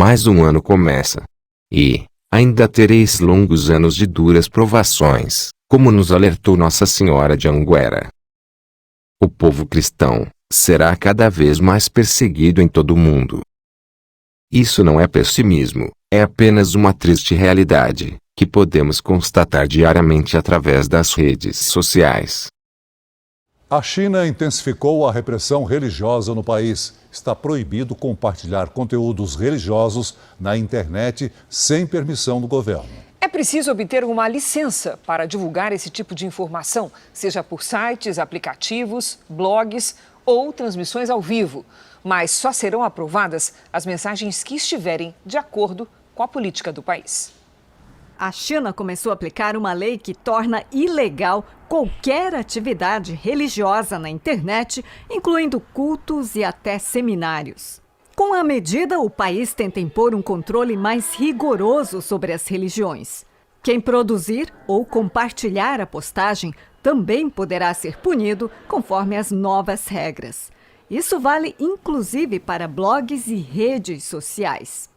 mais um ano começa. E ainda tereis longos anos de duras provações, como nos alertou Nossa Senhora de Anguera. O povo cristão será cada vez mais perseguido em todo o mundo. Isso não é pessimismo, é apenas uma triste realidade, que podemos constatar diariamente através das redes sociais. A China intensificou a repressão religiosa no país. Está proibido compartilhar conteúdos religiosos na internet sem permissão do governo. É preciso obter uma licença para divulgar esse tipo de informação, seja por sites, aplicativos, blogs ou transmissões ao vivo. Mas só serão aprovadas as mensagens que estiverem de acordo com a política do país. A China começou a aplicar uma lei que torna ilegal qualquer atividade religiosa na internet, incluindo cultos e até seminários. Com a medida, o país tenta impor um controle mais rigoroso sobre as religiões. Quem produzir ou compartilhar a postagem também poderá ser punido conforme as novas regras. Isso vale inclusive para blogs e redes sociais.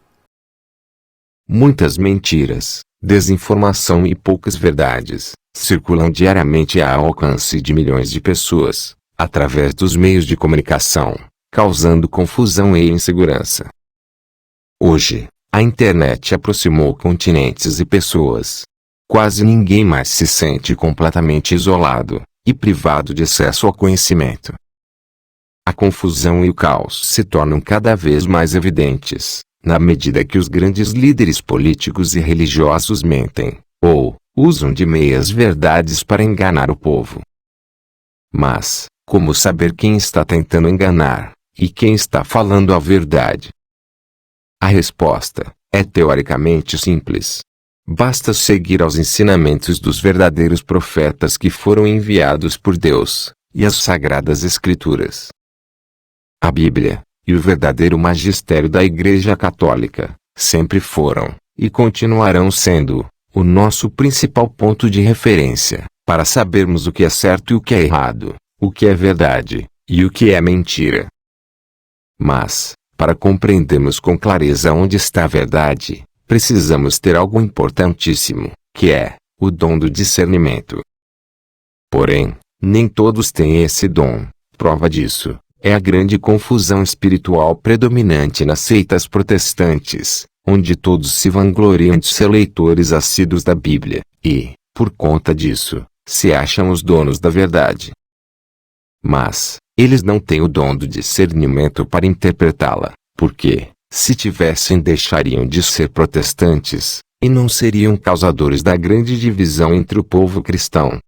Muitas mentiras, desinformação e poucas verdades circulam diariamente ao alcance de milhões de pessoas, através dos meios de comunicação, causando confusão e insegurança. Hoje, a internet aproximou continentes e pessoas. Quase ninguém mais se sente completamente isolado e privado de acesso ao conhecimento. A confusão e o caos se tornam cada vez mais evidentes, na medida que os grandes líderes políticos e religiosos mentem, ou usam de meias verdades para enganar o povo. Mas, como saber quem está tentando enganar, e quem está falando a verdade? A resposta é teoricamente simples. Basta seguir aos ensinamentos dos verdadeiros profetas que foram enviados por Deus, e as Sagradas Escrituras. A Bíblia, e o verdadeiro magistério da Igreja Católica, sempre foram, e continuarão sendo, o nosso principal ponto de referência, para sabermos o que é certo e o que é errado, o que é verdade, e o que é mentira. Mas, para compreendermos com clareza onde está a verdade, precisamos ter algo importantíssimo, que é o dom do discernimento. Porém, nem todos têm esse dom. Prova disso é a grande confusão espiritual predominante nas seitas protestantes, onde todos se vangloriam de ser leitores assíduos da Bíblia, e, por conta disso, se acham os donos da verdade. Mas, eles não têm o dom do discernimento para interpretá-la, porque, se tivessem, deixariam de ser protestantes, e não seriam causadores da grande divisão entre o povo cristão.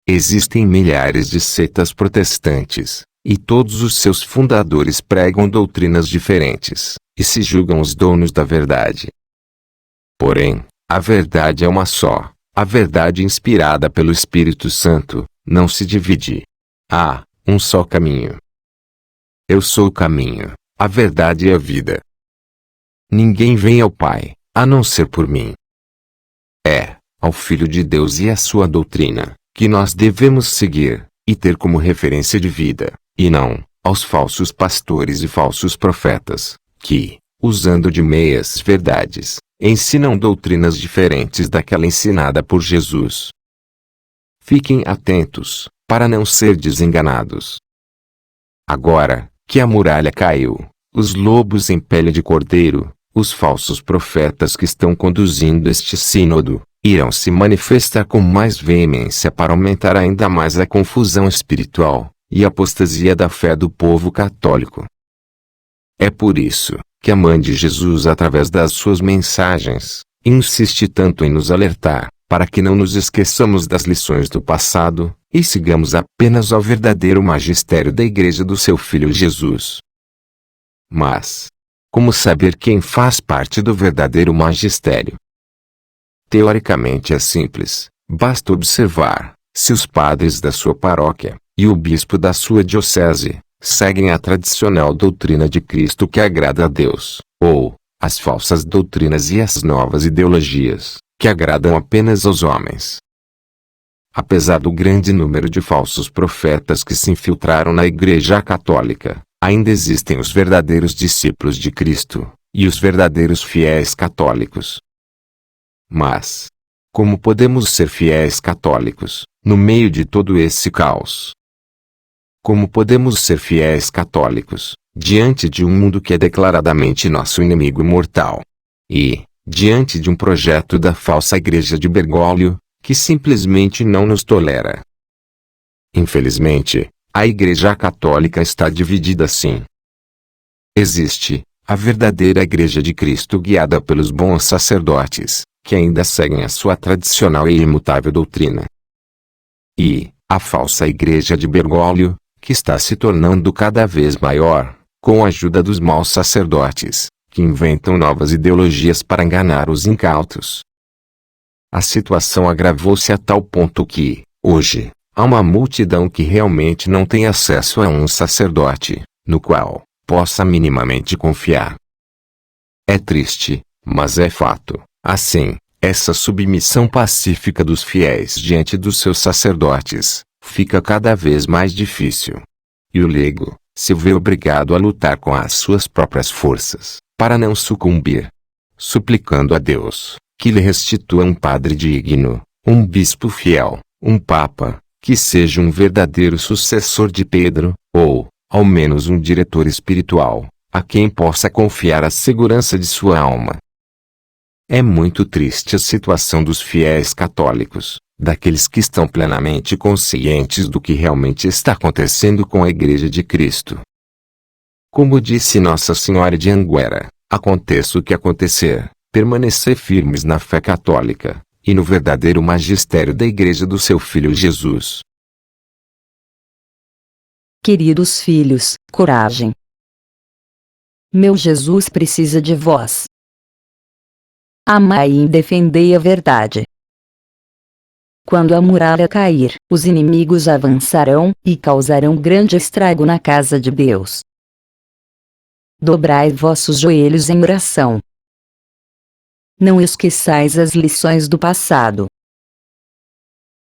Existem milhares de seitas protestantes, e todos os seus fundadores pregam doutrinas diferentes, e se julgam os donos da verdade. Porém, a verdade é uma só, a verdade inspirada pelo Espírito Santo, não se divide. Há um só caminho. Eu sou o caminho, a verdade e a vida. Ninguém vem ao Pai, a não ser por mim. É ao Filho de Deus e a sua doutrina, que nós devemos seguir, e ter como referência de vida, e não aos falsos pastores e falsos profetas, que, usando de meias verdades, ensinam doutrinas diferentes daquela ensinada por Jesus. Fiquem atentos, para não ser desenganados. Agora, que a muralha caiu, os lobos em pele de cordeiro, os falsos profetas que estão conduzindo este sínodo, irão se manifestar com mais veemência para aumentar ainda mais a confusão espiritual e a apostasia da fé do povo católico. É por isso que a Mãe de Jesus, através das suas mensagens, insiste tanto em nos alertar, para que não nos esqueçamos das lições do passado, e sigamos apenas ao verdadeiro magistério da Igreja do seu Filho Jesus. Mas, como saber quem faz parte do verdadeiro magistério? Teoricamente é simples, basta observar se os padres da sua paróquia e o bispo da sua diocese seguem a tradicional doutrina de Cristo que agrada a Deus, ou as falsas doutrinas e as novas ideologias que agradam apenas aos homens. Apesar do grande número de falsos profetas que se infiltraram na Igreja Católica, ainda existem os verdadeiros discípulos de Cristo, e os verdadeiros fiéis católicos. Mas, como podemos ser fiéis católicos, no meio de todo esse caos? Como podemos ser fiéis católicos, diante de um mundo que é declaradamente nosso inimigo mortal? E, diante de um projeto da falsa Igreja de Bergoglio, que simplesmente não nos tolera? Infelizmente, a Igreja Católica está dividida assim. Existe a verdadeira Igreja de Cristo guiada pelos bons sacerdotes, que ainda seguem a sua tradicional e imutável doutrina. E a falsa Igreja de Bergoglio, que está se tornando cada vez maior, com a ajuda dos maus sacerdotes, que inventam novas ideologias para enganar os incautos. A situação agravou-se a tal ponto que, hoje, há uma multidão que realmente não tem acesso a um sacerdote, no qual possa minimamente confiar. É triste, mas é fato. Assim, essa submissão pacífica dos fiéis diante dos seus sacerdotes fica cada vez mais difícil. E o leigo se vê obrigado a lutar com as suas próprias forças, para não sucumbir, suplicando a Deus que lhe restitua um padre digno, um bispo fiel, um papa, que seja um verdadeiro sucessor de Pedro, ou, ao menos um diretor espiritual, a quem possa confiar a segurança de sua alma. É muito triste a situação dos fiéis católicos, daqueles que estão plenamente conscientes do que realmente está acontecendo com a Igreja de Cristo. Como disse Nossa Senhora de Anguera, aconteça o que acontecer, permanecer firmes na fé católica, e no verdadeiro magistério da Igreja do seu Filho Jesus. Queridos filhos, coragem. Meu Jesus precisa de vós. Amai e defendei a verdade. Quando a muralha cair, os inimigos avançarão, e causarão grande estrago na casa de Deus. Dobrai vossos joelhos em oração. Não esqueçais as lições do passado.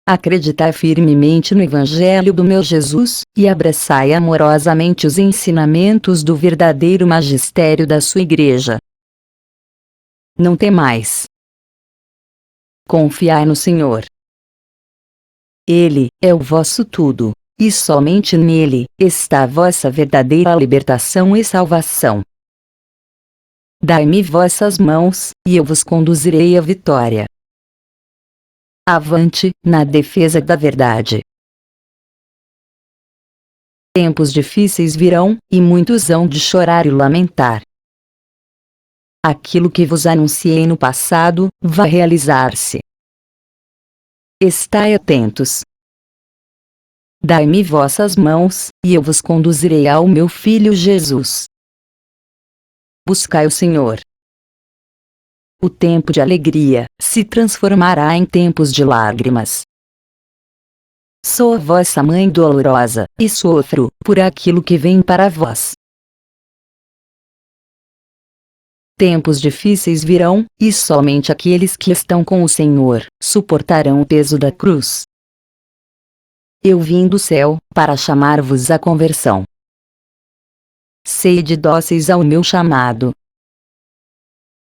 Acreditai firmemente no Evangelho do meu Jesus, e abraçai amorosamente os ensinamentos do verdadeiro magistério da sua Igreja. Não temais. Confiai no Senhor. Ele é o vosso tudo, e somente nele está a vossa verdadeira libertação e salvação. Dai-me vossas mãos, e eu vos conduzirei à vitória. Avante, na defesa da verdade. Tempos difíceis virão, e muitos hão de chorar e lamentar. Aquilo que vos anunciei no passado, vai realizar-se. Estai atentos. Dai-me vossas mãos, e eu vos conduzirei ao meu Filho Jesus. Buscai o Senhor. O tempo de alegria se transformará em tempos de lágrimas. Sou a vossa mãe dolorosa, e sofro por aquilo que vem para vós. Tempos difíceis virão, e somente aqueles que estão com o Senhor suportarão o peso da cruz. Eu vim do céu para chamar-vos à conversão. Sede dóceis ao meu chamado.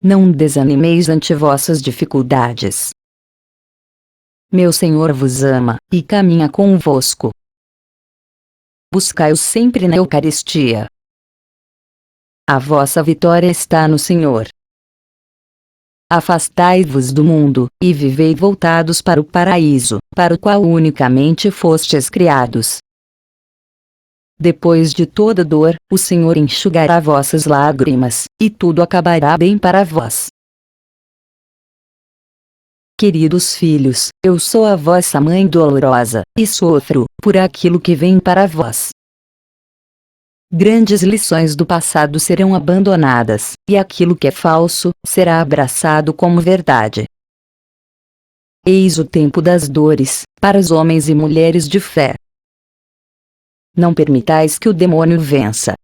Não desanimeis ante vossas dificuldades. Meu Senhor vos ama, e caminha convosco. Buscai-o sempre na Eucaristia. A vossa vitória está no Senhor. Afastai-vos do mundo, e vivei voltados para o paraíso, para o qual unicamente fostes criados. Depois de toda dor, o Senhor enxugará vossas lágrimas, e tudo acabará bem para vós. Queridos filhos, eu sou a vossa mãe dolorosa, e sofro por aquilo que vem para vós. Grandes lições do passado serão abandonadas, e aquilo que é falso será abraçado como verdade. Eis o tempo das dores, para os homens e mulheres de fé. Não permitais que o demônio vença.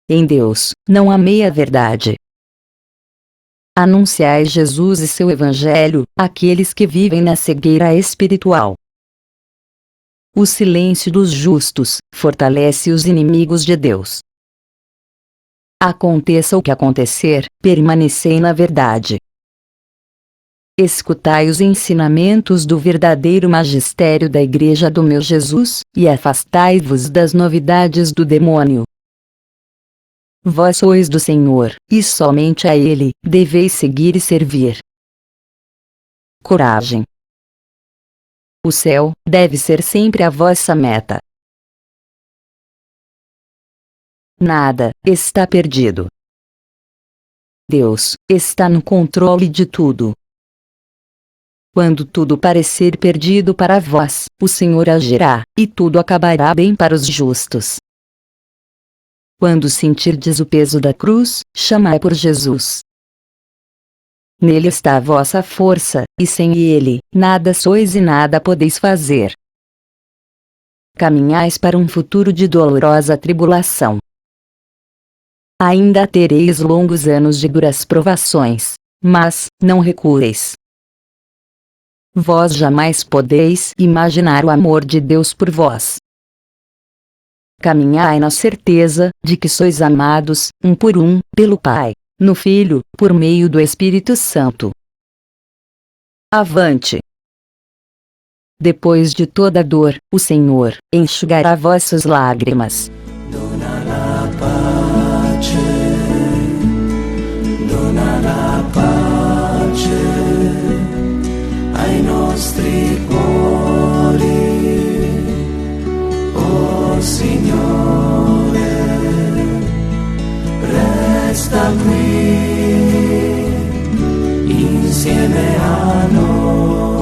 Em Deus, não há meia verdade. Anunciai Jesus e seu Evangelho, àqueles que vivem na cegueira espiritual. O silêncio dos justos fortalece os inimigos de Deus. Aconteça o que acontecer, permanecei na verdade. Escutai os ensinamentos do verdadeiro magistério da Igreja do meu Jesus, e afastai-vos das novidades do demônio. Vós sois do Senhor, e somente a Ele deveis seguir e servir. Coragem. O céu deve ser sempre a vossa meta. Nada está perdido. Deus está no controle de tudo. Quando tudo parecer perdido para vós, o Senhor agirá, e tudo acabará bem para os justos. Quando sentirdes o peso da cruz, chamai por Jesus. Nele está a vossa força, e sem Ele, nada sois e nada podeis fazer. Caminhais para um futuro de dolorosa tribulação. Ainda tereis longos anos de duras provações, mas não recueis. Vós jamais podeis imaginar o amor de Deus por vós. Caminhai na certeza de que sois amados, um por um, pelo Pai, no Filho, por meio do Espírito Santo. Avante! Depois de toda dor, o Senhor enxugará vossas lágrimas. Dona la pace, dona la pace ai nostri cuori, oh Signore, resta qui insieme a noi.